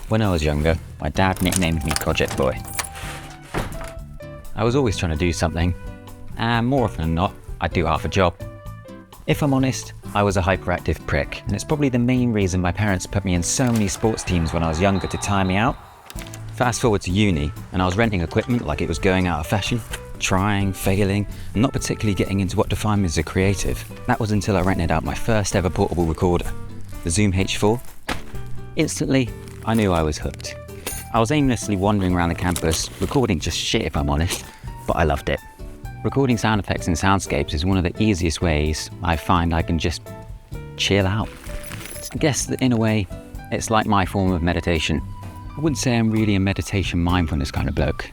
When I was younger, my dad nicknamed me Project Boy. I was always trying to do something, and more often than not, I'd do half a job. If I'm honest, I was a hyperactive prick, and it's probably the main reason my parents put me in so many sports teams when I was younger to tire me out. Fast forward to uni, and I was renting equipment like it was going out of fashion, trying, failing, and not particularly getting into what defined me as a creative. That was until I rented out my first ever portable recorder, the Zoom H4. Instantly, I knew I was hooked. I was aimlessly wandering around the campus, recording just shit if I'm honest, but I loved it. Recording sound effects and soundscapes is one of the easiest ways I find I can just chill out. I guess that in a way, it's like my form of meditation. I wouldn't say I'm really a meditation mindfulness kind of bloke,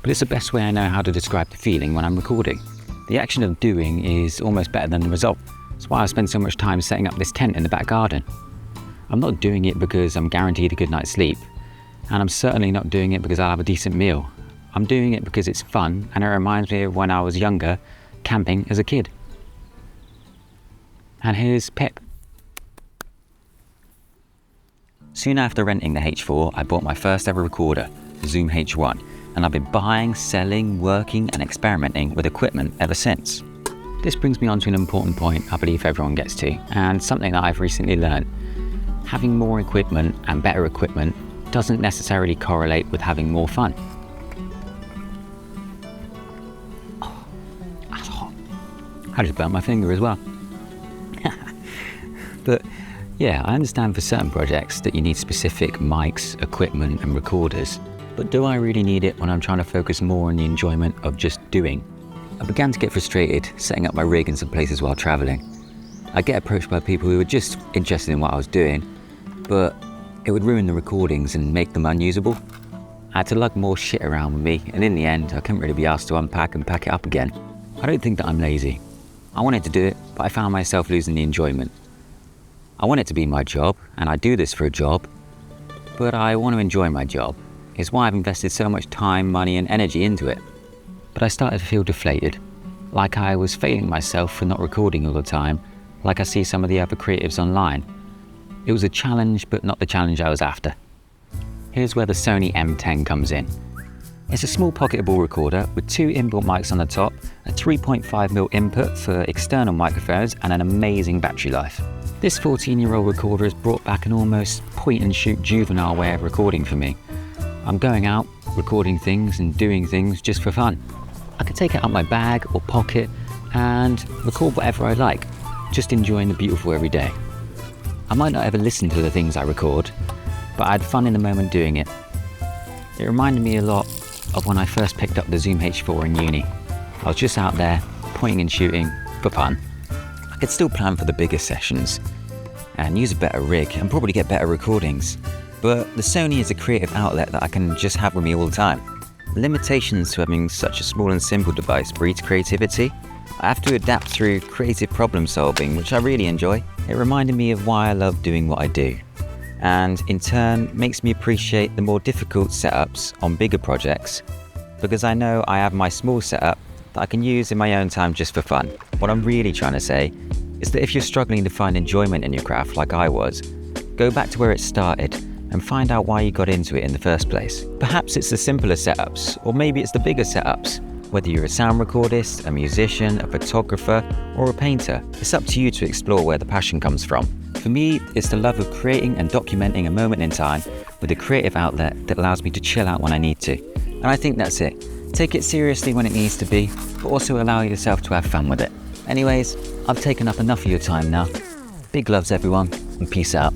but it's the best way I know how to describe the feeling when I'm recording. The action of doing is almost better than the result. That's why I spend so much time setting up this tent in the back garden. I'm not doing it because I'm guaranteed a good night's sleep, and I'm certainly not doing it because I'll have a decent meal. I'm doing it because it's fun and it reminds me of when I was younger, camping as a kid. And here's Pip. Soon after renting the H4, I bought my first ever recorder, the Zoom H1, and I've been buying, selling, working and experimenting with equipment ever since. This brings me on to an important point I believe everyone gets to, and something that I've recently learned. Having more equipment and better equipment doesn't necessarily correlate with having more fun. Oh, that's hot. I just burnt my finger as well. But yeah, I understand for certain projects that you need specific mics, equipment and recorders. But do I really need it when I'm trying to focus more on the enjoyment of just doing? I began to get frustrated setting up my rig in some places while travelling. I get approached by people who were just interested in what I was doing, but it would ruin the recordings and make them unusable. I had to lug more shit around with me, and in the end, I couldn't really be asked to unpack and pack it up again. I don't think that I'm lazy. I wanted to do it, but I found myself losing the enjoyment. I want it to be my job, and I do this for a job, but I want to enjoy my job. It's why I've invested so much time, money, and energy into it. But I started to feel deflated, like I was failing myself for not recording all the time, like I see some of the other creatives online. It was a challenge, but not the challenge I was after. Here's where the Sony M10 comes in. It's a small pocketable recorder with two inbuilt mics on the top, a 3.5mm input for external microphones, and an amazing battery life. This 14-year-old recorder has brought back an almost point-and-shoot juvenile way of recording for me. I'm going out, recording things and doing things just for fun. I can take it out my bag or pocket and record whatever I like, just enjoying the beautiful everyday. I might not ever listen to the things I record, but I had fun in the moment doing it. It reminded me a lot of when I first picked up the Zoom H4 in uni. I was just out there, pointing and shooting for fun. I could still plan for the bigger sessions and use a better rig and probably get better recordings, but the Sony is a creative outlet that I can just have with me all the time. The limitations to having such a small and simple device breeds creativity. I have to adapt through creative problem solving, which I really enjoy. It reminded me of why I love doing what I do, and in turn makes me appreciate the more difficult setups on bigger projects, because I know I have my small setup that I can use in my own time just for fun. What I'm really trying to say is that if you're struggling to find enjoyment in your craft like I was, go back to where it started and find out why you got into it in the first place. Perhaps it's the simpler setups, or maybe it's the bigger setups. Whether you're a sound recordist, a musician, a photographer, or a painter, it's up to you to explore where the passion comes from. For me, it's the love of creating and documenting a moment in time with a creative outlet that allows me to chill out when I need to. And I think that's it. Take it seriously when it needs to be, but also allow yourself to have fun with it. Anyways, I've taken up enough of your time now. Big loves everyone, and peace out.